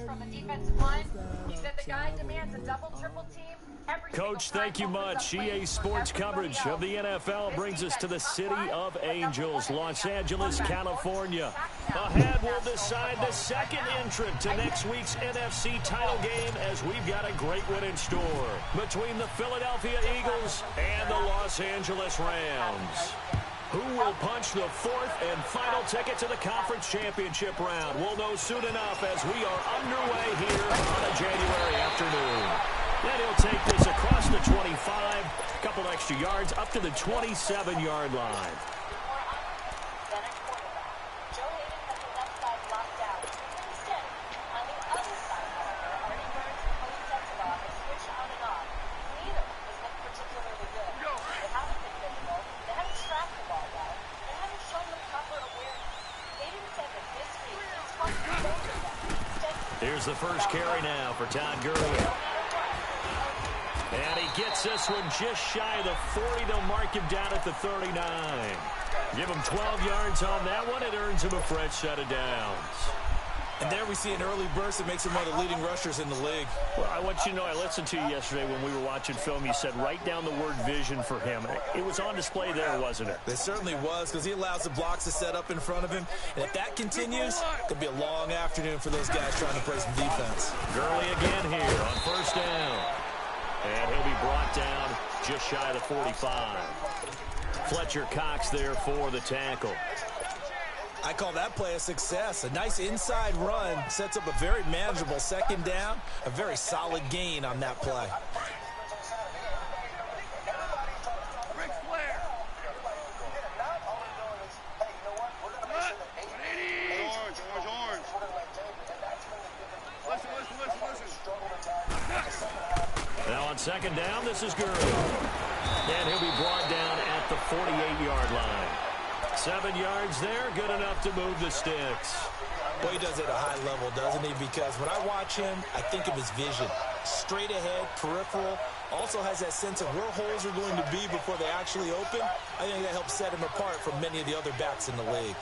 from a defensive line. He said the guy demands a double, triple team. Coach, thank you much. EA Sports coverage of the NFL brings us to the City of Angels, Los Angeles, California. Ahead, we'll decide the second entrant to next week's NFC title game, as we've got a great one in store between the Philadelphia Eagles and the Los Angeles Rams. Who will punch the fourth and final ticket to the conference championship round? We'll know soon enough as we are underway here on a January afternoon. Then he'll take this across the 25, a couple extra yards, up to the 27-yard line. Here's the first carry now for Todd Gurley. And he gets this one just shy of the 40. They'll mark him down at the 39. Give him 12 yards on that one. It earns him a fresh set of downs. And there we see an early burst that makes him one of the leading rushers in the league. Well, I want you to know, I listened to you yesterday when we were watching film. You said write down the word vision for him. It was on display there, wasn't it? It certainly was, because he allows the blocks to set up in front of him. And if that continues, it could be a long afternoon for those guys trying to play some defense. Gurley again here on first down. And he'll be brought down just shy of the 45. Fletcher Cox there for the tackle. I call that play a success. A nice inside run sets up a very manageable second down. A very solid gain on that play. Now on second down, this is Gurley. And he'll be brought down at the 48-yard line. 7 yards there, good enough to move the sticks. Well, he does it at a high level, doesn't he? Because when I watch him, I think of his vision. Straight ahead, peripheral. Also has that sense of where holes are going to be before they actually open. I think that helps set him apart from many of the other backs in the league.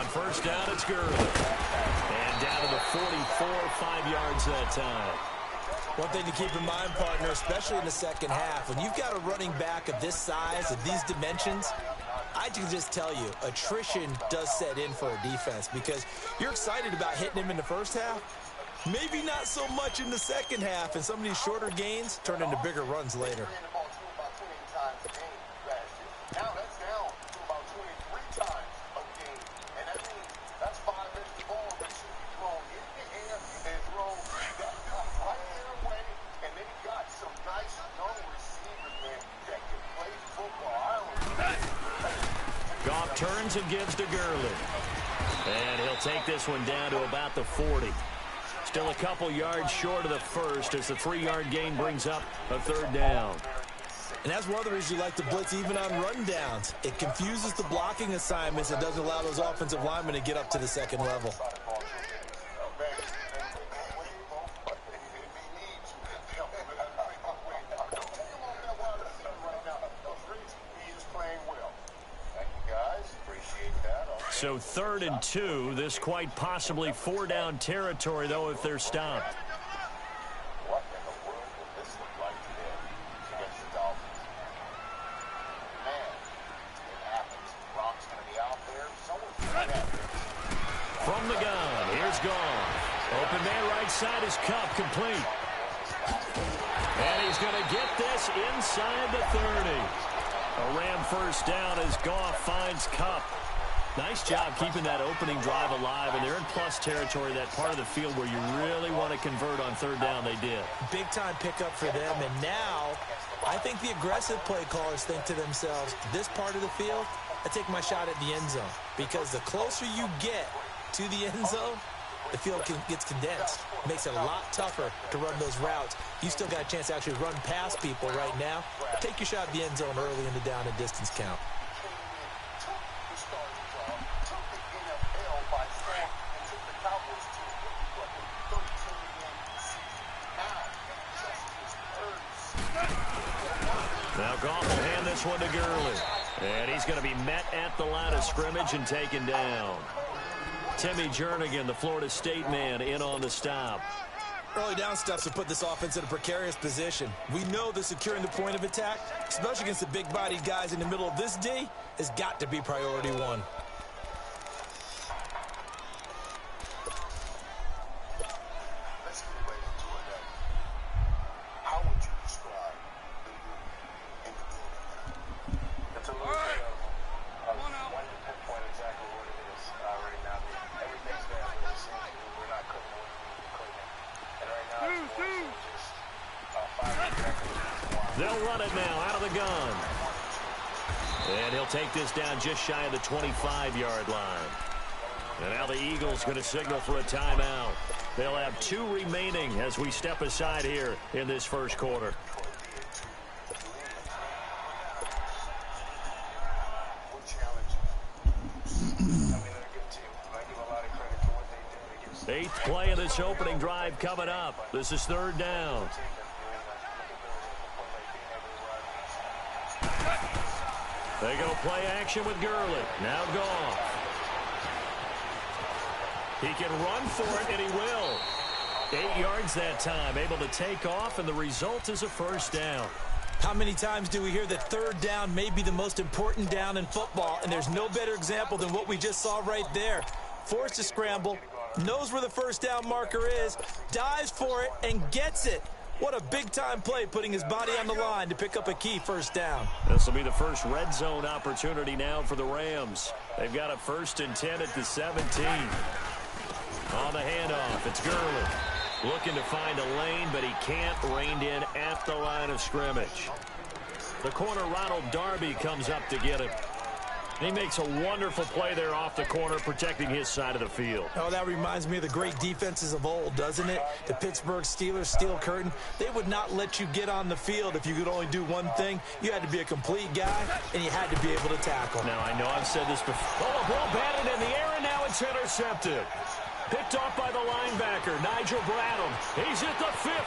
First down, it's Gurley. And down to the 44, 5 yards that time. One thing to keep in mind, partner, especially in the second half, when you've got a running back of this size, of these dimensions, I can just tell you, attrition does set in for a defense, because you're excited about hitting him in the first half. Maybe not so much in the second half, and some of these shorter gains turn into bigger runs later. Turns and gives to Gurley. And he'll take this one down to about the 40. Still a couple yards short of the first as the 3-yard gain brings up a third down. And that's one of the reasons you like to blitz even on run downs. It confuses the blocking assignments. It doesn't allow those offensive linemen to get up to the second level. So 3rd and 2, this quite possibly 4-down territory, though, if they're stopped. What in the world would this look like today against the Dolphins? Man, it happens. Gronk's going to be out there. Someone's going to have this. From the gun, here's Goff. Open man right side is Cup, complete. And he's going to get this inside the 30. A Ram first down as Goff finds Cup. Nice job keeping that opening drive alive, and they're in plus territory, that part of the field where you really want to convert on third down. They did. Big-time pickup for them, and now I think the aggressive play callers think to themselves, this part of the field, I take my shot at the end zone, because the closer you get to the end zone, the field gets condensed. It makes it a lot tougher to run those routes. You still got a chance to actually run past people right now. Take your shot at the end zone early in the down and distance count. Now Goff will hand this one to Gurley. And he's going to be met at the line of scrimmage and taken down. Timmy Jernigan, the Florida State man, in on the stop. Early down stuff to put this offense in a precarious position. We know that securing the point of attack, especially against the big-bodied guys in the middle of this D, has got to be priority one. They'll run it now out of the gun. And he'll take this down just shy of the 25-yard line. And now the Eagles going to signal for a timeout. They'll have 2 remaining as we step aside here in this first quarter. Eighth play of this opening drive coming up. This is 3rd down. They go play action with Gurley. Now Goff. He can run for it, and he will. 8 yards that time, able to take off, and the result is a first down. How many times do we hear that 3rd down may be the most important down in football, and there's no better example than what we just saw right there. Forced to scramble, knows where the first down marker is, dives for it, and gets it. What a big-time play, putting his body on the line to pick up a key first down. This will be the first red zone opportunity now for the Rams. They've got a 1st and 10 at the 17. On the handoff, it's Gurley. Looking to find a lane, but he can't. Reined in at the line of scrimmage. The corner, Ronald Darby, comes up to get him. He makes a wonderful play there off the corner, protecting his side of the field. Oh, that reminds me of the great defenses of old, doesn't it? The Pittsburgh Steelers, steel curtain. They would not let you get on the field if you could only do one thing. You had to be a complete guy, and you had to be able to tackle. Now, I know I've said this before. Oh, a ball batted in the air, and now it's intercepted. Picked off by the linebacker, Nigel Bradham. He's at the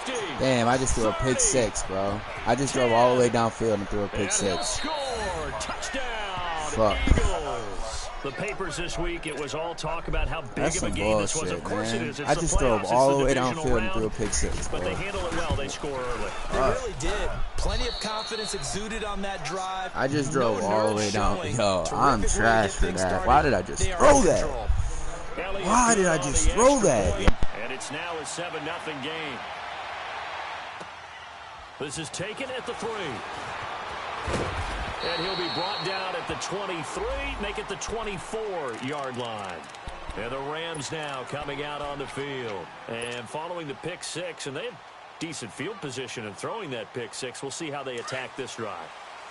50. Damn, I just threw a pick 6, bro. I just drove all the way downfield and threw a pick 6. Score! Touchdown! Fuck. Eagles. The papers this week, it was all talk about how big That's of a some game bullshit, this was. Of course man. it is. It's I the just drove playoffs. all the way It's the downfield divisional and threw a round, pick 6, bro. but they handle it well. They score early. They really did. Plenty of confidence exuded on that drive. I just drove No all the way nerves down. showing. Yo, Terrific I'm way to trash get for things that. started. Why did I just They are throw in that? control. Why did I just throw that? And it's now a 7-0 game. This is taken at the 3. And he'll be brought down at the 23, make it the 24-yard line. And the Rams now coming out on the field. And following the pick 6, and they have decent field position in throwing that pick 6. We'll see how they attack this drive.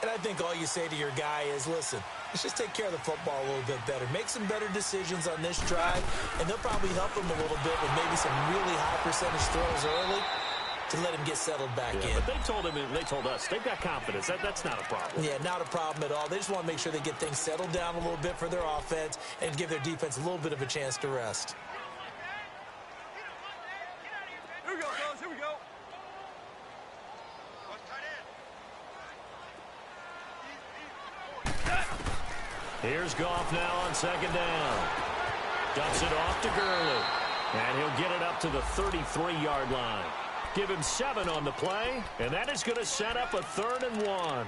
And I think all you say to your guy is, listen, let's just take care of the football a little bit better. Make some better decisions on this drive, and they'll probably help him a little bit with maybe some really high percentage throws early to let him get settled back in. But they told him, and they told us, they've got confidence. That's not a problem. Yeah, not a problem at all. They just want to make sure they get things settled down a little bit for their offense and give their defense a little bit of a chance to rest. Here we go, fellas. Here we go. Here's Goff now on 2nd down. Dumps it off to Gurley. And he'll get it up to the 33-yard line. Give him 7 on the play, and that is going to set up a 3rd and 1.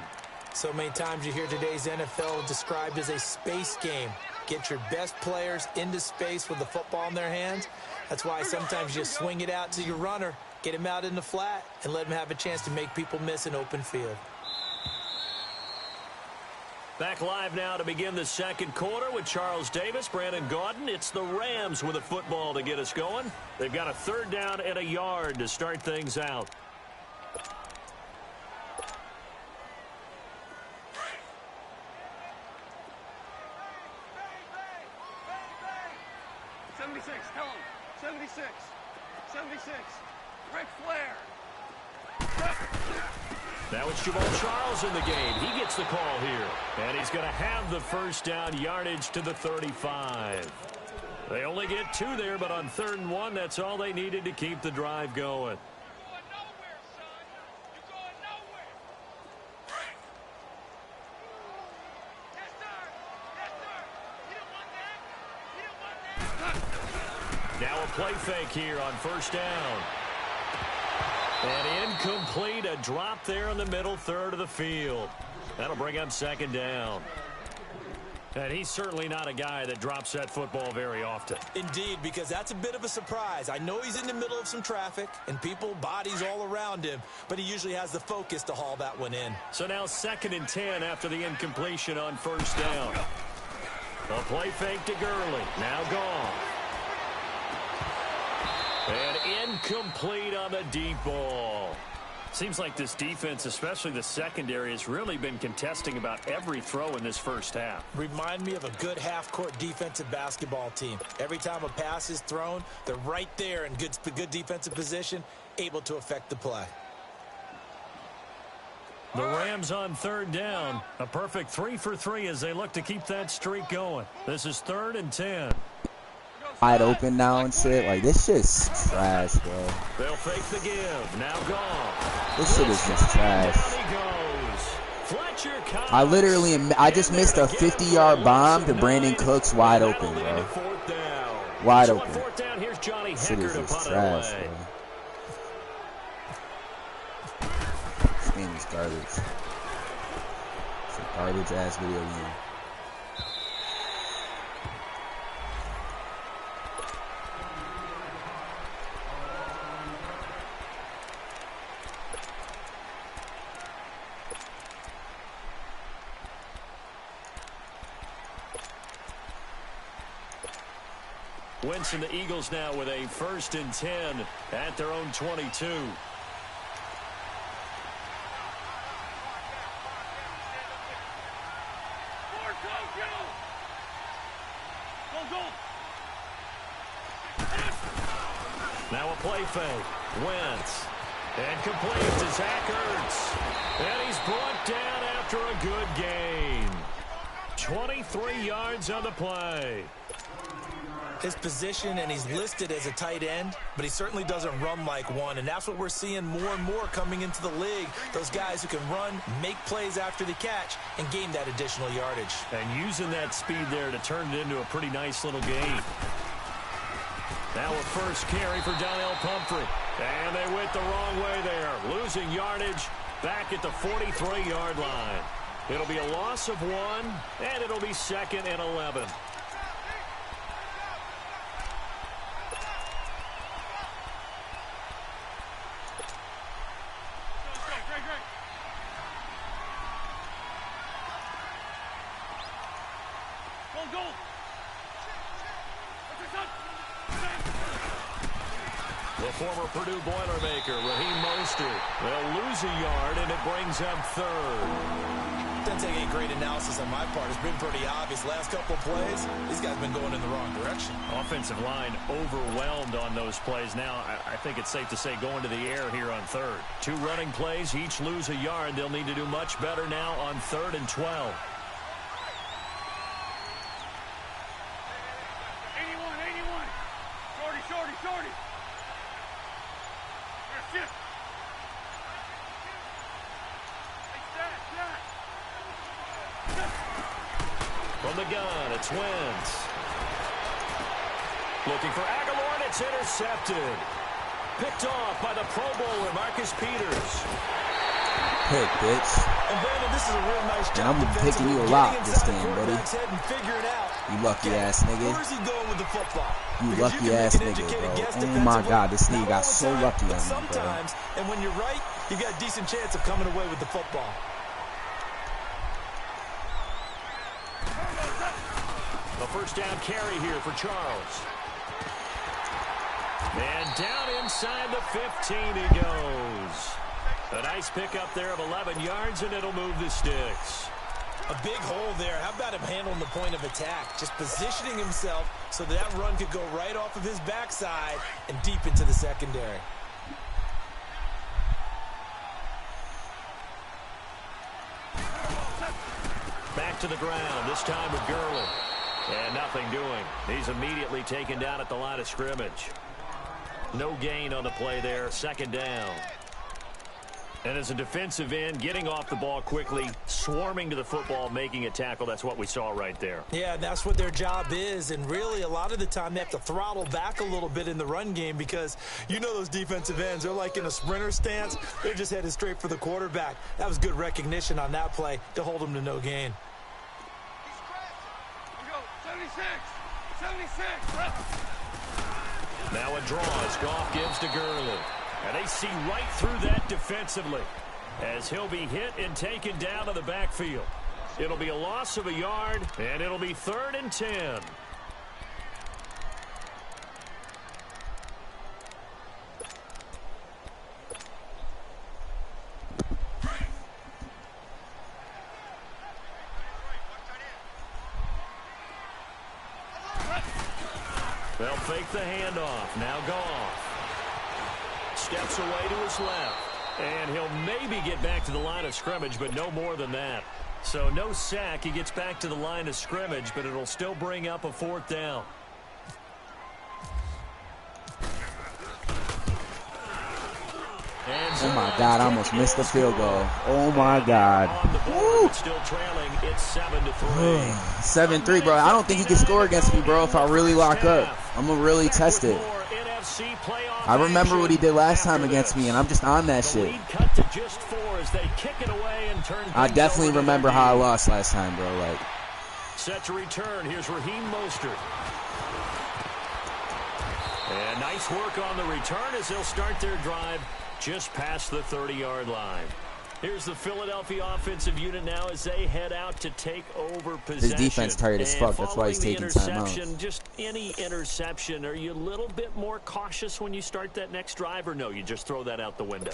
So many times you hear today's NFL described as a space game. Get your best players into space with the football in their hands. That's why sometimes you swing it out to your runner, get him out in the flat, and let him have a chance to make people miss an open field. Back live now to begin the second quarter with Charles Davis, Brandon Gaudin. It's the Rams with a football to get us going. They've got a 3rd down and a yard to start things out. 76. 76. Ric Flair. Now it's Jamal Charles in the game. He gets the call here. And he's going to have the first down, yardage to the 35. They only get 2 there, but on 3rd and 1, that's all they needed to keep the drive going. Now a play fake here on 1st down. And incomplete, a drop there in the middle third of the field. That'll bring up 2nd down. And he's certainly not a guy that drops that football very often. Indeed, because that's a bit of a surprise. I know he's in the middle of some traffic and people, bodies all around him, but he usually has the focus to haul that one in. So now 2nd and 10 after the incompletion on 1st down. A play fake to Gurley. Now gone. And incomplete on the deep ball. Seems like this defense, especially the secondary, has really been contesting about every throw in this first half. Remind me of a good half-court defensive basketball team. Every time a pass is thrown, they're right there in good defensive position, able to affect the play. The Rams on 3rd down. A perfect 3 for 3 as they look to keep that streak going. This is 3rd and 10. Wide open now and shit. Like, this shit's trash, bro. They'll fake the give. Now gone. This shit is just trash. Down he goes. Fletcher Cox. I just missed a 50-yard bomb to Brandon Cooks wide open, bro. Wide open. 4th down. Here's Johnny Shit Hecker is to just punt it trash, away. bro. This game is garbage. It's a garbage-ass video game. Wentz and the Eagles now with a 1st and 10 at their own 22. Now a play fake. Wentz. And complete to Zach Ertz. And he's brought down after a good gain. 23 yards on the play. His position, and he's listed as a tight end, but he certainly doesn't run like one, and that's what we're seeing more and more coming into the league. Those guys who can run, make plays after the catch, and gain that additional yardage. And using that speed there to turn it into a pretty nice little gain. Now a first carry for Donnell Pumphrey. And they went the wrong way there, losing yardage back at the 43-yard line. It'll be a loss of 1, and it'll be 2nd and 11. The former Purdue Boilermaker, Raheem Mostert. They'll lose a yard, and it brings up 3rd. Doesn't take any great analysis on my part. It's been pretty obvious. Last couple of plays, these guys have been going in the wrong direction. Offensive line overwhelmed on those plays. Now, I think it's safe to say going to the air here on 3rd. 2 running plays, each lose a yard. They'll need to do much better now on 3rd and 12. From the gun, it's Wentz. Looking for Aguilar, and it's intercepted. Picked off by the Pro Bowler, Marcus Peters. Pick, bitch. And Brandon, this is a real nice job. And I'm picking you a lot this game, buddy. You lucky ass nigga. Where's he going with the football? You lucky ass nigga, bro. Oh my god, this nigga got so lucky on me, bro. Sometimes, and when you're right, you got a decent chance of coming away with the football. A first down carry here for Charles. And down inside the 15 he goes. A nice pickup there of 11 yards, and it'll move the sticks. A big hole there. How about him handling the point of attack? Just positioning himself so that run could go right off of his backside and deep into the secondary. Back to the ground, this time with Gurley. And nothing doing. He's immediately taken down at the line of scrimmage. No gain on the play there, second down. And as a defensive end, getting off the ball quickly, swarming to the football, making a tackle, that's what we saw right there. Yeah, and that's what their job is. And really, a lot of the time, they have to throttle back a little bit in the run game because you know those defensive ends, they're like in a sprinter stance. They're just headed straight for the quarterback. That was good recognition on that play to hold them to no gain. 76! 76! Now a draw as Goff gives to Gurley. And they see right through that defensively as he'll be hit and taken down to the backfield. It'll be a loss of a yard, and it'll be 3rd and 10. They'll fake the handoff. Now Goff steps away to his left. And he'll maybe get back to the line of scrimmage, but no more than that. So no sack. He gets back to the line of scrimmage, but it'll still bring up a 4th down. Oh my God, I almost missed the field goal. Oh my God. Woo. Still trailing, it's 7-3. 7-3, bro. I don't think he can score against me, bro, if I really lock up. I'm going to really test it. I remember what he did last time against me, and I'm just on that shit. I definitely remember how I lost last time, bro. Like, set to return. Here's Raheem Mostert. And nice work on the return as they'll start their drive just past the 30-yard line. Here's the Philadelphia offensive unit now as they head out to take over possession. His defense tired as fuck. That's why he's taking time out. Just any interception, are you a little bit more cautious when you start that next drive, or no, you just throw that out the window?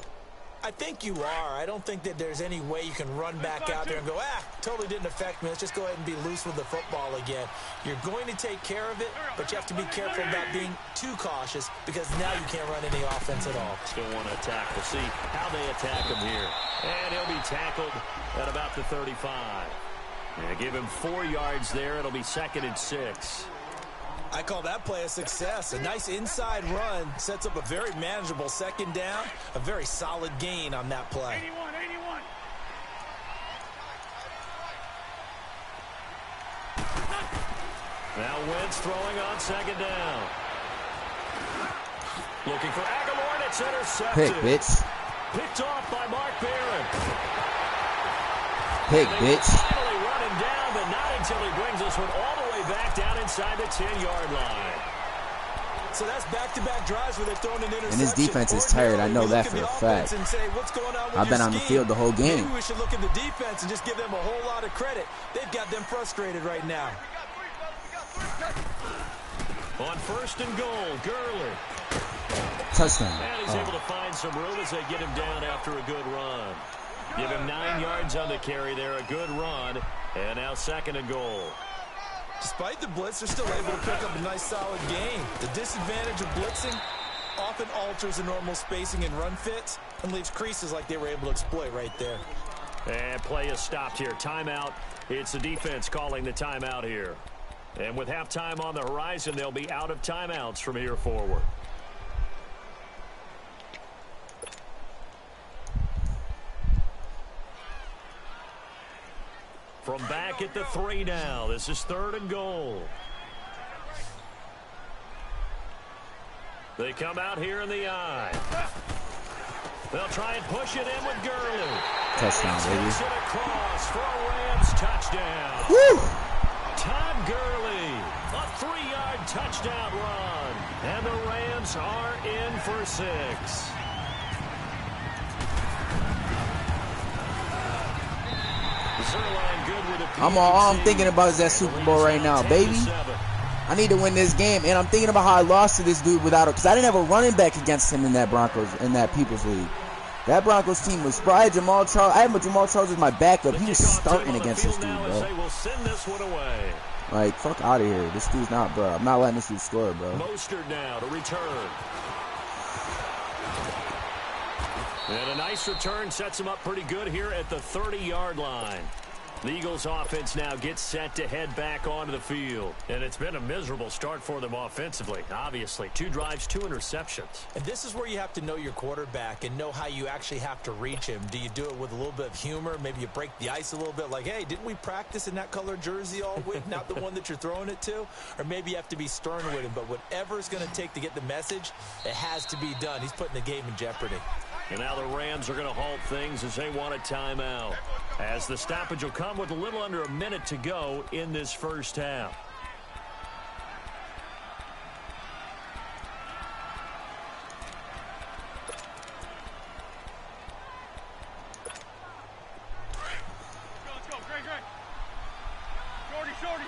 I think you are. I don't think that there's any way you can run back out there and go, totally didn't affect me. Let's just go ahead and be loose with the football again. You're going to take care of it, but you have to be careful about being too cautious because now you can't run any offense at all. Still want to attack. We'll see how they attack him here. And he'll be tackled at about the 35. Yeah, give him 4 yards there. It'll be 2nd and 6. I call that play a success. A nice inside run sets up a very manageable 2nd down. A very solid gain on that play. 81, 81. Now Wentz throwing on 2nd down. Looking for Aguilar, and it's intercepted. Pick, bitch. Picked off by Mark Barron. Pick, bitch. Finally running down, but not until he brings this one all the way back down inside the 10-yard line. So that's back-to-back drives where they've thrown an interception. And his defense is tired. I know that for a fact. I've been on the field the whole game. Maybe we should look at the defense and just give them a whole lot of credit. They've got them frustrated right now. On 1st and goal, Gurley. Touchdown. And he's able to find some room as they get him down after a good run. Give him 9 yards on the carry there, a good run. And now 2nd and goal. Despite the blitz, they're still able to pick up a nice solid gain. The disadvantage of blitzing often alters the normal spacing and run fits and leaves creases like they were able to exploit right there. And play is stopped here. Timeout. It's the defense calling the timeout here. And with halftime on the horizon, they'll be out of timeouts from here forward. From back at the 3 now. This is 3rd and goal. They come out here in the eye. They'll try and push it in with Gurley. Touchdown, baby. Takes it across for a Rams touchdown. Woo! Todd Gurley, a 3-yard touchdown run. And the Rams are in for 6. All I'm thinking about is that Super Bowl right now, baby. I need to win this game, and I'm thinking about how I lost to this dude without it, because I didn't have a running back against him in that People's League. That Broncos team was I had Jamal Charles. I had Jamal Charles as my backup. He was starting against this dude, bro. Like, fuck out of here. This dude's not, bro. I'm not letting this dude score, bro. Mostert now to return. And a nice return sets him up pretty good here at the 30-yard line. The Eagles offense now gets set to head back onto the field. And it's been a miserable start for them offensively, obviously. 2 drives, 2 interceptions. And this is where you have to know your quarterback and know how you actually have to reach him. Do you do it with a little bit of humor? Maybe you break the ice a little bit like, hey, didn't we practice in that color jersey all week? Not the one that you're throwing it to? Or maybe you have to be stern with him. But whatever it's going to take to get the message, it has to be done. He's putting the game in jeopardy. And now the Rams are going to halt things as they want a timeout. As the stoppage will come with a little under a minute to go in this first half. Let's go. Great. Shorty.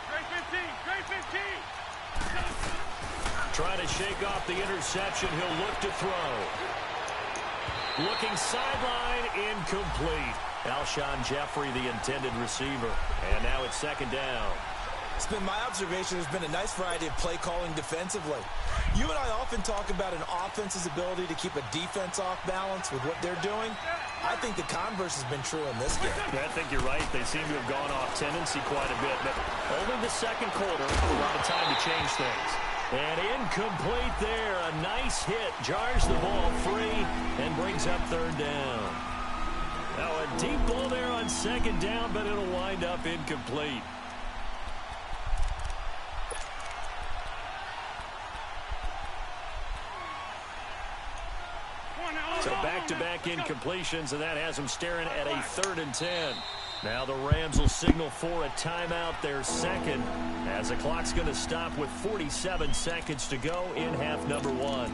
Great 15. Trying to shake off the interception. He'll look to throw. Looking sideline, incomplete. Alshon Jeffrey, the intended receiver. And now it's second down. It's been my observation there's been a nice variety of play calling defensively. You and I often talk about an offense's ability to keep a defense off balance with what they're doing. I think the converse has been true in this game. Yeah, I think you're right. They seem to have gone off tendency quite a bit, but only the second quarter, a lot of time to change things. And incomplete there. A nice hit. Jars the ball free and brings up third down. Now a deep ball there on second down, but it'll wind up incomplete. So back-to-back incompletions, and that has them staring at a 3rd and 10. Now the Rams will signal for a timeout, their second, as the clock's going to stop with 47 seconds to go in half number 1.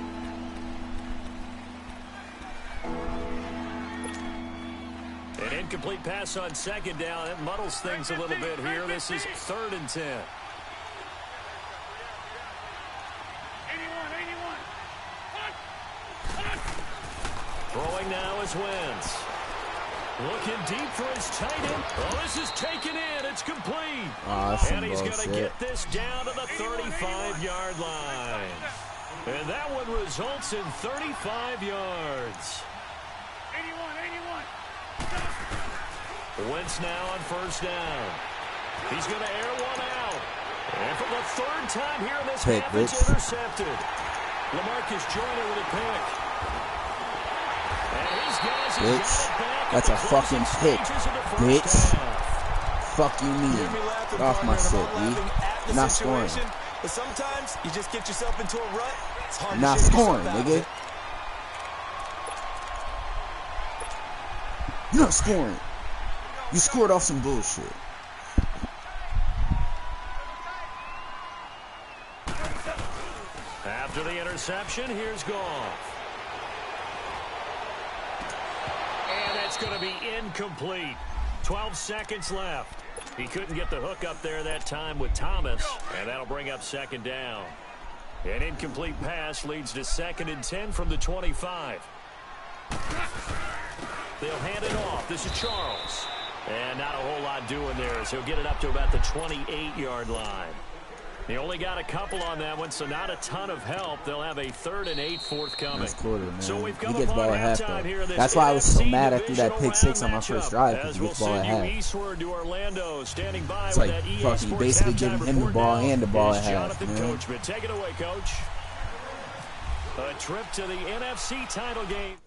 An incomplete pass on second down. It muddles things a little bit here. This is 3rd and 10. 81. Throwing now is Wentz. Looking deep for his tight end. Oh, this is taken in. It's complete. And he's going to get this down to the 35-yard line. And that one results in 35 yards. 81. Wentz now on first down. He's going to air one out. And for the 3rd time here in this half, it's intercepted. LaMarcus Joyner with a pick. And his guys bitch. That's a fucking pick, bitch. Fuck you, me. Get off my shit, dude. You're not scoring. But sometimes you just get yourself into a rut. It's hard not to scoring, nigga. You're not scoring. You scored off some bullshit. After the interception, here's Goff. And that's going to be incomplete. 12 seconds left. He couldn't get the hook up there that time with Thomas, and that'll bring up second down. An incomplete pass leads to 2nd and 10 from the 25. They'll hand it off. This is Charles. And not a whole lot doing there as he'll get it up to about the 28-yard line. He only got a couple on that one, so not a ton of help. They'll have a 3rd and 8 forthcoming. That's quarter, man. So we've He come gets ball at half, though. That's why I was so mad after that pick 6 on my first drive, because he gets ball at half. Eastward to Orlando, standing by it's like fucking basically giving him the ball and the ball at half, man. Coachman. Take it away, Coach. A trip to the NFC title game.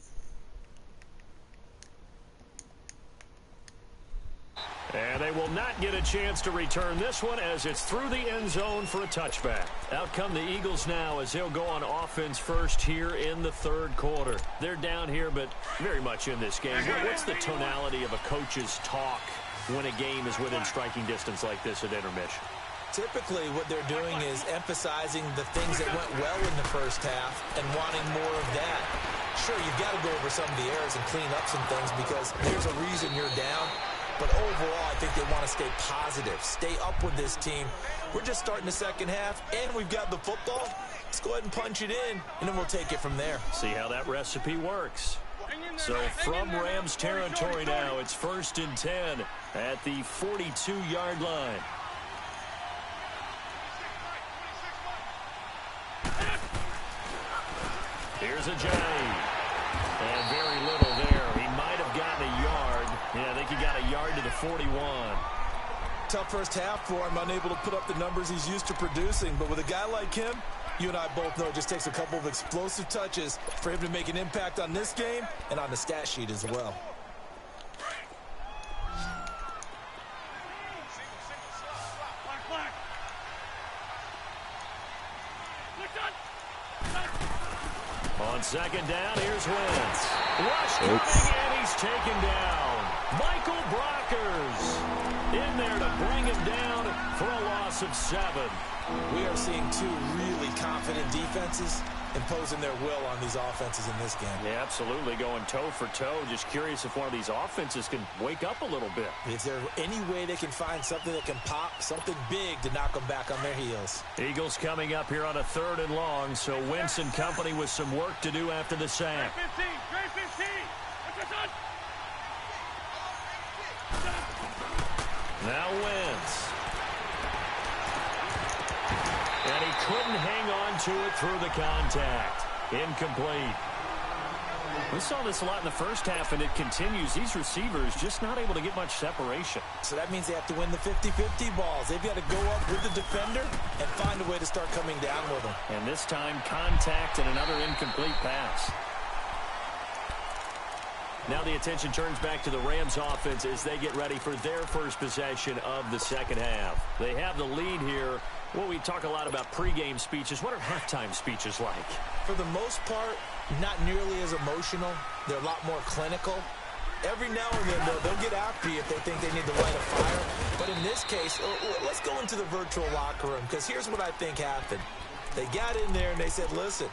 And they will not get a chance to return this one as it's through the end zone for a touchback. Out come the Eagles now as they'll go on offense first here in the 3rd quarter. They're down here, but very much in this game. What's the tonality of a coach's talk when a game is within striking distance like this at intermission? Typically, what they're doing is emphasizing the things that went well in the first half and wanting more of that. Sure, you've got to go over some of the errors and clean up some things because there's a reason you're down. But overall, I think they want to stay positive, stay up with this team. We're just starting the second half, and we've got the football. Let's go ahead and punch it in, and then we'll take it from there. See how that recipe works. So from Rams territory now, it's 1st and 10 at the 42-yard line. Here's a Johnny. And very little there. He might have gotten a yard. Yeah, I think he got a yard to the 41. Tough first half for him, unable to put up the numbers he's used to producing. But with a guy like him, you and I both know it just takes a couple of explosive touches for him to make an impact on this game and on the stat sheet as well. On second down, here's Wentz. Rush coming, and he's taken down. Michael Brockers in there to bring him down for a loss of 7. We are seeing two really confident defenses imposing their will on these offenses in this game. Yeah, absolutely, going toe for toe. Just curious if one of these offenses can wake up a little bit. Is there any way they can find something that can pop, something big to knock them back on their heels? Eagles coming up here on a 3rd and long, so Wentz and company with some work to do after the sack. Grade 15. Now Wentz. And he couldn't hang on to it through the contact. Incomplete. We saw this a lot in the first half, and it continues. These receivers just not able to get much separation. So that means they have to win the 50-50 balls. They've got to go up with the defender and find a way to start coming down with them. And this time, contact and another incomplete pass. Now the attention turns back to the Rams offense as they get ready for their first possession of the second half. They have the lead here. Well, we talk a lot about pregame speeches. What are halftime speeches like? For the most part, not nearly as emotional. They're a lot more clinical. Every now and then, they'll get after you if they think they need to light a fire. But in this case, let's go into the virtual locker room, because here's what I think happened. They got in there and they said, listen,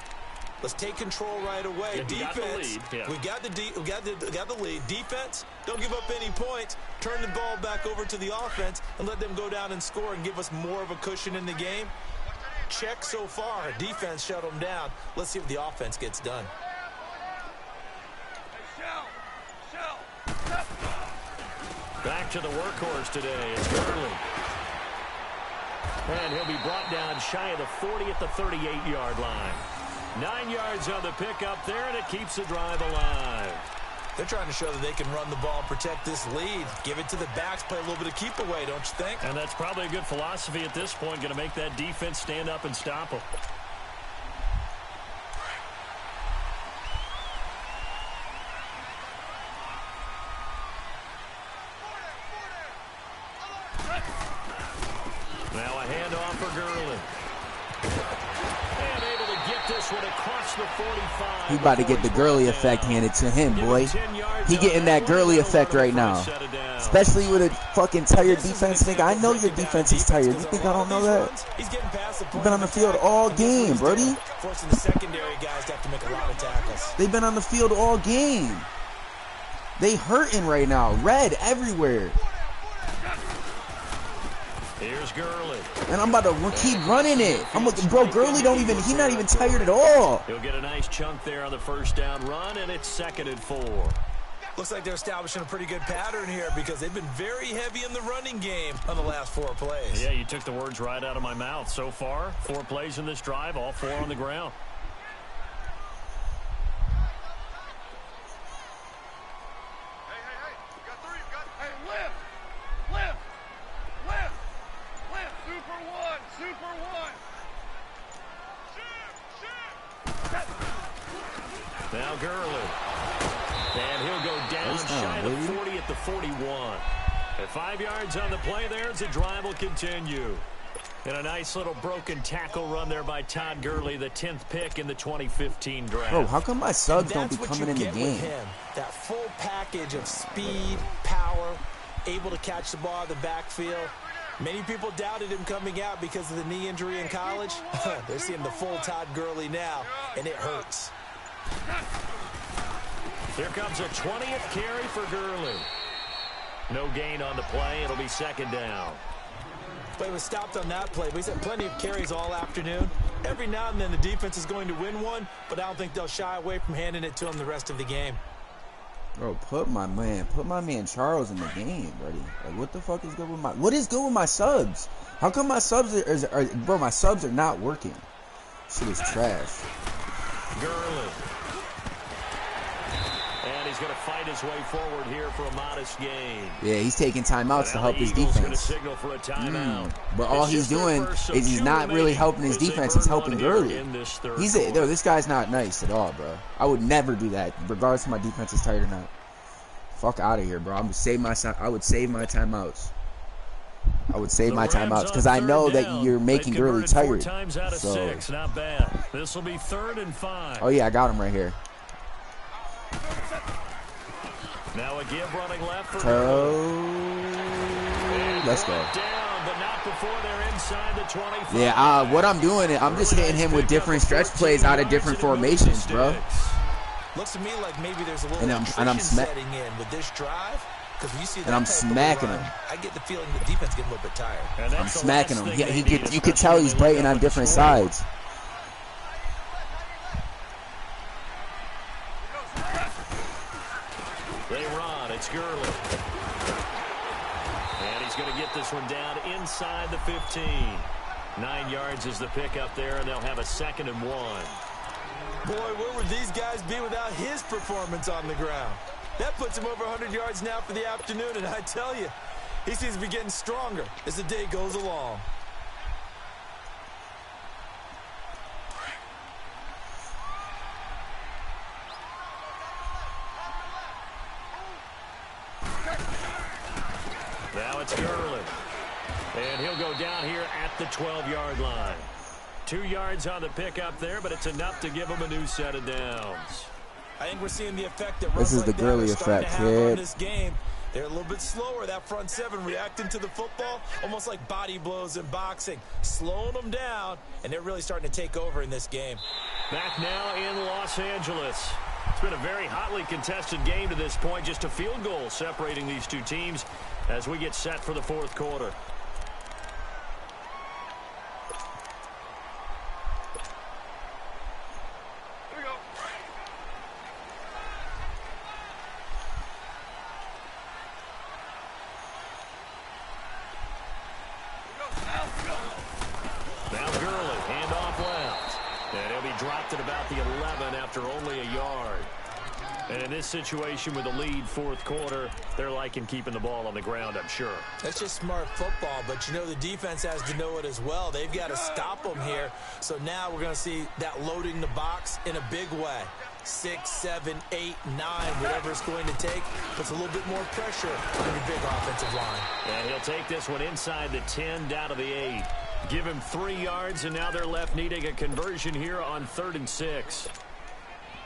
let's take control right away. Defense, we got the lead. Defense, don't give up any points. Turn the ball back over to the offense and let them go down and score and give us more of a cushion in the game. Check so far. Defense shut them down. Let's see if the offense gets done. Back to the workhorse today. It's Gurley. And he'll be brought down shy of the 40 at the 38-yard line. 9 yards on the pickup there, and it keeps the drive alive. They're trying to show that they can run the ball and protect this lead. Give it to the backs, play a little bit of keep away, don't you think? And that's probably a good philosophy at this point, going to make that defense stand up and stop them. Now a handoff for Gurley. And able to get this one across the 45. He about to get the Gurley effect handed to him, boy. He getting that Gurley effect right now. Especially with a fucking tired defense, nigga. I know your defense is tired. You think I don't know that? You've been on the field all game, Brody. Forcing the secondary guys to have to make a lot of tackles. They've been on the field all game. They hurting right now. Red everywhere. Here's Gurley. And I'm about to keep running it. Bro, Gurley he's not even tired at all. He'll get a nice chunk there on the first down run, and it's 2nd and 4. Looks like they're establishing a pretty good pattern here because they've been very heavy in the running game on the last 4 plays. Yeah, you took the words right out of my mouth. So far, 4 plays in this drive, all 4 on the ground. Now Gurley. And he'll go down shy of 40 at the 41. At 5 yards on the play there as the drive will continue. And a nice little broken tackle run there by Todd Gurley, the 10th pick in the 2015 draft. Bro, how come my subs don't be coming in the game? That full package of speed, power, able to catch the ball in the backfield. Many people doubted him coming out because of the knee injury in college. They're seeing the full Todd Gurley now, and it hurts. Here comes a 20th carry for Gurley. No gain on the play. It'll be second down. Play was stopped on that play, but he's had plenty of carries all afternoon. Every now and then the defense is going to win one, but I don't think they'll shy away from handing it to him the rest of the game. Bro, put my man Charles in the game, buddy. Like, what the fuck is good with what is good with my subs? How come my subs bro, my subs are not working? Shit is trash. Gurley. And he's going to fight his way forward here for a modest gain. Yeah, he's taking timeouts to help his defense. Signal for a timeout. But all he's doing is he's not really helping his defense. He's helping Gurley. This guy's not nice at all, bro. I would never do that, regardless if my defense is tight or not. Fuck out of here, bro. I would save my timeouts. I would save my timeouts because I know that you're making Gurley tired. So, not bad. This will be 3rd and 5. Oh yeah, I got him right here. Now a give running left for let's go. Down, but not before they're inside the 25. Yeah, what I'm doing, I'm just hitting him with different stretch plays out of different formations, bro. Looks to me like maybe there's a little attrition setting in with this drive. Because you see that I'm smacking him. I get the feeling the defense getting a little bit tired. I'm smacking him. Yeah, you could tell he's biting on different sides. They run. It's Gurley. And he's going to get this one down inside the 15. 9 yards is the pickup there, and they'll have a 2nd and 1. Boy, where would these guys be without his performance on the ground? That puts him over 100 yards now for the afternoon, and I tell you, he seems to be getting stronger as the day goes along. Now it's Gurley. And he'll go down here at the 12-yard line. 2 yards on the pickup there, but it's enough to give him a new set of downs. I think we're seeing the effect that this is the Gurley effect, kid. This game. They're a little bit slower. That front seven reacting to the football, almost like body blows in boxing, slowing them down, and they're really starting to take over in this game. Back now in Los Angeles. It's been a very hotly contested game to this point. Just a field goal separating these two teams as we get set for the 4th quarter. Now Gurley, handoff left. And he'll be dropped at about the 11 after only a yard. And in this situation with a lead 4th quarter, they're liking keeping the ball on the ground, I'm sure. That's just smart football, but you know the defense has to know it as well. They've got to stop them here. So now we're going to see that loading the box in a big way. 6, 7, 8, 9, whatever it's going to take, puts a little bit more pressure on your big offensive line. And he'll take this one inside the 10 down to the 8. Give him 3 yards, and now they're left needing a conversion here on 3rd and 6.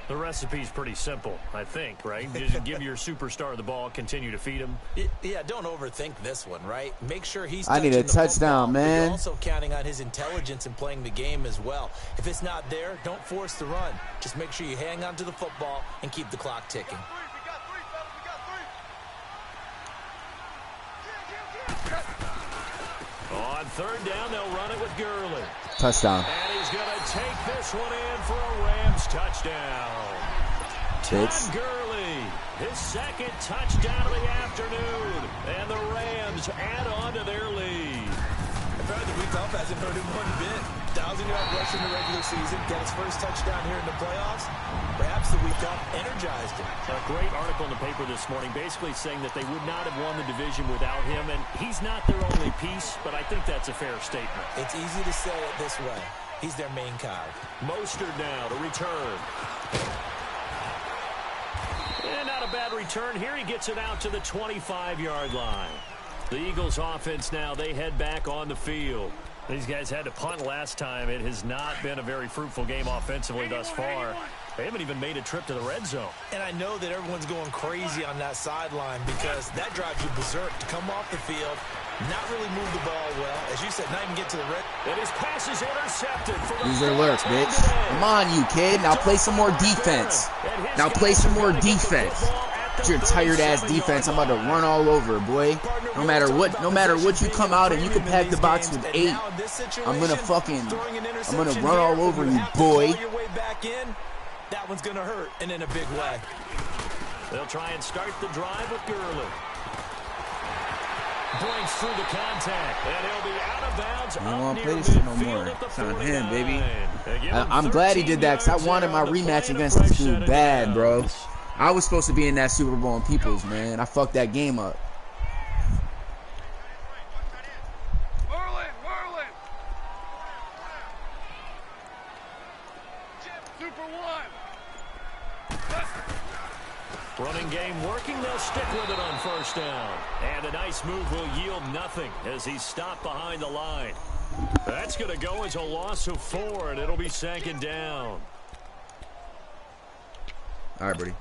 The recipe's pretty simple, I think, right? Just give your superstar the ball, continue to feed him. Yeah, don't overthink this one, right? Make sure he's I need a touchdown, man. You're also counting on his intelligence in playing the game as well. If it's not there, don't force the run. Just make sure you hang on to the football and keep the clock ticking. On 3rd down, they'll run it with Gurley. Touchdown. And he's going to take this one in for a Rams touchdown. Todd Gurley, his 2nd touchdown of the afternoon. And the Rams add on to their lead. The week off hasn't hurt him one bit. 1,000-yard rush in the regular season. Got his first touchdown here in the playoffs. Perhaps the week off energized him. A great article in the paper this morning basically saying that they would not have won the division without him. And he's not their only piece, but I think that's a fair statement. It's easy to say it this way. He's their main cog. Mostert now to return. And not a bad return here. He gets it out to the 25-yard line. The Eagles offense now, they head back on the field. These guys had to punt last time. It has not been a very fruitful game offensively thus far. They haven't even made a trip to the red zone. And I know that everyone's going crazy on that sideline because that drives you berserk to come off the field, not really move the ball well. As you said, not even get to the red. And his pass is intercepted. These are alerts, bitch. Come on, you kid. Now play some more defense. Now play some more defense. Your tired ass defense. I'm about to run all over, boy. No matter what you come out and you can pack the box with 8. I'm gonna run all over you, boy. That one's gonna hurt, and in a big way. They'll try and start the drive with Gurley. Breaks through the contact, and he'll be out of bounds. I don't want to play this shit no more. It's on him, baby. I'm glad he did that, because I wanted my rematch against this dude bad, bro. I was supposed to be in that Super Bowl in Peoples, man. I fucked that game up. Running game working, they'll stick with it on first down. And a nice move will yield nothing as he's stopped behind the line. That's going to go as a loss of 4, and it'll be 2nd down. All right, buddy.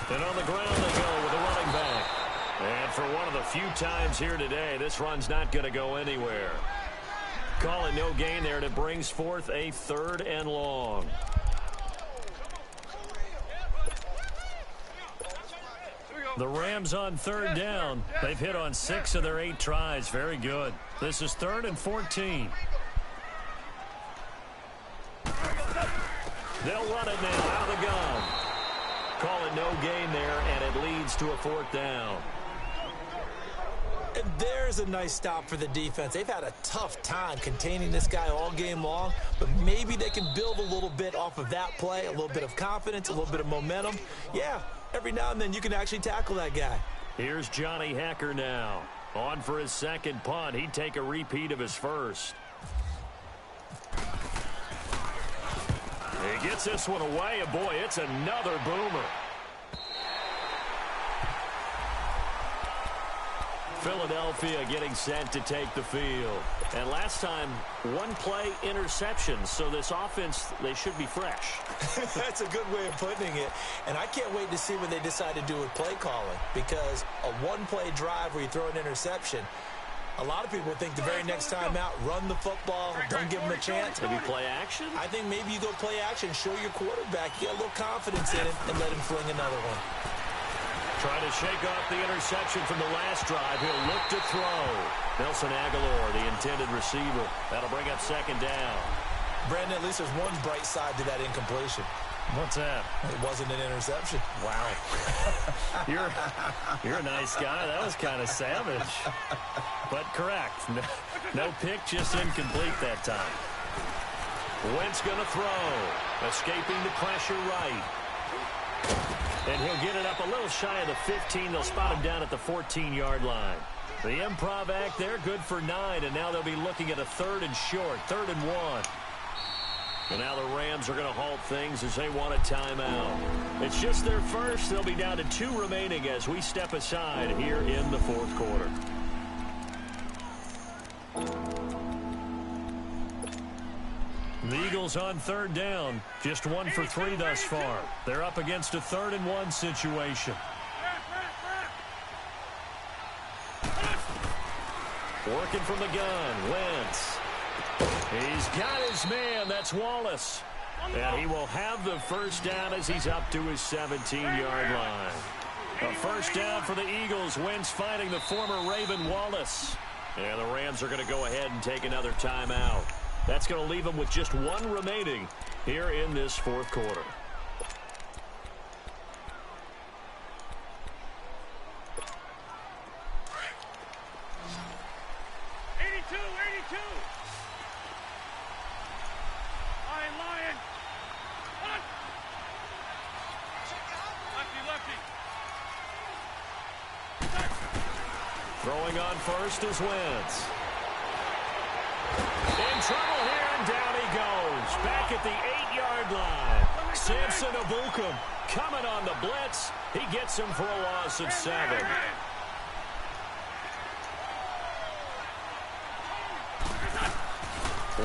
And on the ground they go with a running back. And for one of the few times here today, this run's not going to go anywhere. Call it no gain there, and it brings forth a 3rd and long. The Rams on 3rd down. They've hit on 6 of their 8 tries. Very good. This is 3rd and 14. They'll run it now out of the gun. Call it no gain there, and it leads to a 4th down. And there's a nice stop for the defense. They've had a tough time containing this guy all game long, but maybe they can build a little bit off of that play, a little bit of confidence, a little bit of momentum. Yeah, every now and then you can actually tackle that guy. Here's Johnny Hecker now. On for his 2nd punt. He'd take a repeat of his first. He gets this one away, and boy, it's another boomer. Philadelphia getting set to take the field. And last time, 1-play interception, so this offense, they should be fresh. That's a good way of putting it. And I can't wait to see what they decide to do with play calling, because a 1-play drive where you throw an interception, a lot of people think the very next time out, run the football, don't give them a chance. Maybe play action? I think maybe you go play action, show your quarterback, you got a little confidence in it, and let him fling another one. Trying to shake off the interception from the last drive. He'll look to throw. Nelson Aguilar, the intended receiver. That'll bring up 2nd down. Brandon, at least there's one bright side to that incompletion. What's that? It wasn't an interception. Wow. You're a nice guy. That was kind of savage. But correct. No pick, just incomplete that time. Wentz going to throw. Escaping the pressure right. And he'll get it up a little shy of the 15. They'll spot him down at the 14-yard line. The improv act there, good for 9. And now they'll be looking at a 3rd and short, 3rd and 1. And now the Rams are going to halt things as they want a timeout. It's just their first. They'll be down to 2 remaining as we step aside here in the 4th quarter. The Eagles on 3rd down. Just 1 for 3 thus far. They're up against a 3rd and 1 situation. Working from the gun, Wentz. He's got his man. That's Wallace. And he will have the first down as he's up to his 17-yard line. A first down for the Eagles. Wentz finding the former Raven Wallace. And the Rams are going to go ahead and take another timeout. That's going to leave them with just 1 remaining here in this 4th quarter. Throwing on first is Wentz. In trouble here, and down he goes. Back at the 8-yard line. Samson Ebukam coming on the blitz. He gets him for a loss of 7.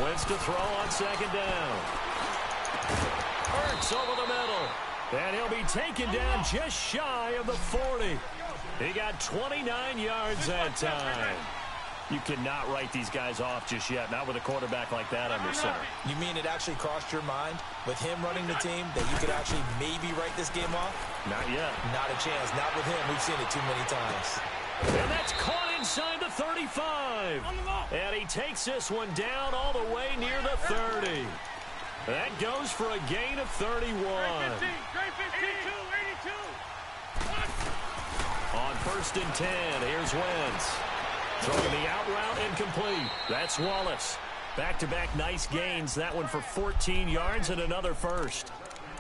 Wentz to throw on 2nd down. Hurts over the middle. And he'll be taken down just shy of the 40. He got 29 yards that time. You cannot write these guys off just yet, not with a quarterback like that under center. You mean it actually crossed your mind with him running the team that you could actually maybe write this game off? Not yet. Not a chance. Not with him. We've seen it too many times. And that's caught inside the 35. And he takes this one down all the way near the 30. That goes for a gain of 31. On 1st and 10, here's Wentz. Throwing the out route incomplete. That's Wallace. Back-to-back nice gains. That one for 14 yards and another first.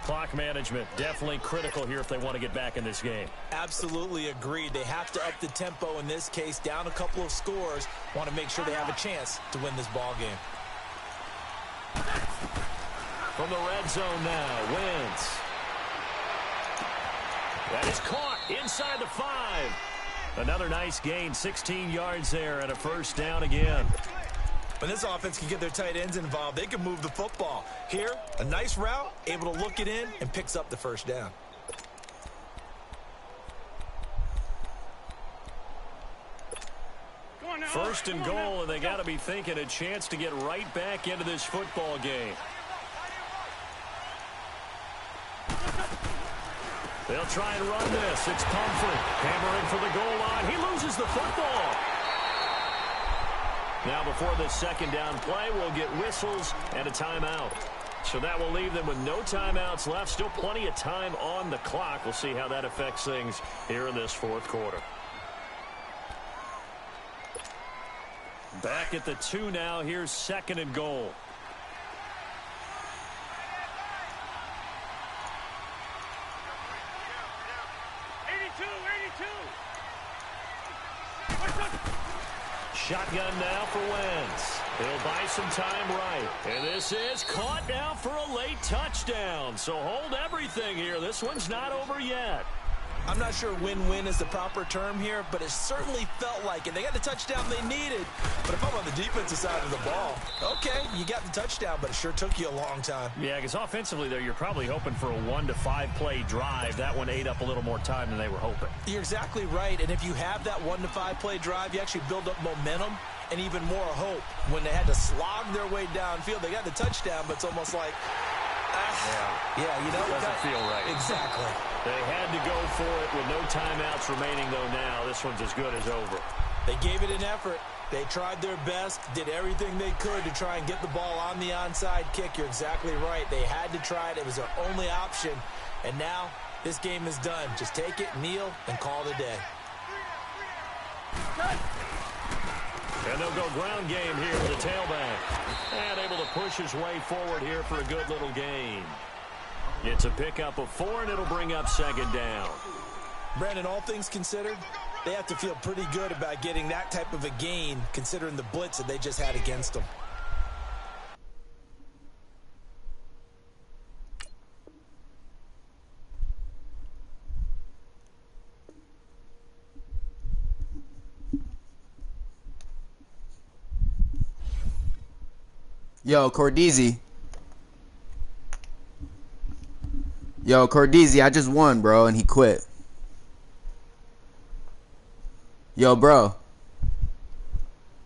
Clock management definitely critical here if they want to get back in this game. Absolutely agreed. They have to up the tempo in this case. Down a couple of scores. Want to make sure they have a chance to win this ball game. From the red zone now, Wentz. That is caught inside the 5. Another nice gain, 16 yards there, and a first down again. When this offense can get their tight ends involved, they can move the football. Here, a nice route, able to look it in, and picks up the first down. First and goal, and they got to be thinking a chance to get right back into this football game. They'll try and run this. It's Pumphrey hammering for the goal line. He loses the football. Now before this second down play, we'll get whistles and a timeout. So that will leave them with no timeouts left. Still plenty of time on the clock. We'll see how that affects things here in this fourth quarter. Back at the 2 now. Here's 2nd and goal. Shotgun now for Wentz. He'll buy some time right. And this is caught now for a late touchdown. So hold everything here. This one's not over yet. I'm not sure win-win is the proper term here, but it certainly felt like it. They got the touchdown they needed. But if I'm on the defensive side of the ball, okay, you got the touchdown, but it sure took you a long time. Yeah, because offensively there, you're probably hoping for a 1 to 5 play drive. That one ate up a little more time than they were hoping. You're exactly right. And if you have that 1 to 5 play drive, you actually build up momentum and even more hope. When they had to slog their way downfield, they got the touchdown, but it's almost like, yeah, you know, it doesn't feel right. Exactly. They had to go for it with no timeouts remaining, though. Now this one's as good as over. They gave it an effort. They tried their best, did everything they could to try and get the ball on the onside kick. You're exactly right. They had to try it. It was their only option. And now this game is done. Just take it, kneel, and call it a day. And they'll go ground game here with the tailback. And able to push his way forward here for a good little gain. It's a pickup of 4, and it'll bring up 2nd down. Brandon, all things considered, they have to feel pretty good about getting that type of a gain, considering the blitz that they just had against them. Yo, Cordeezy. Yo, Cordeezy, I just won, bro, and he quit. Yo, bro.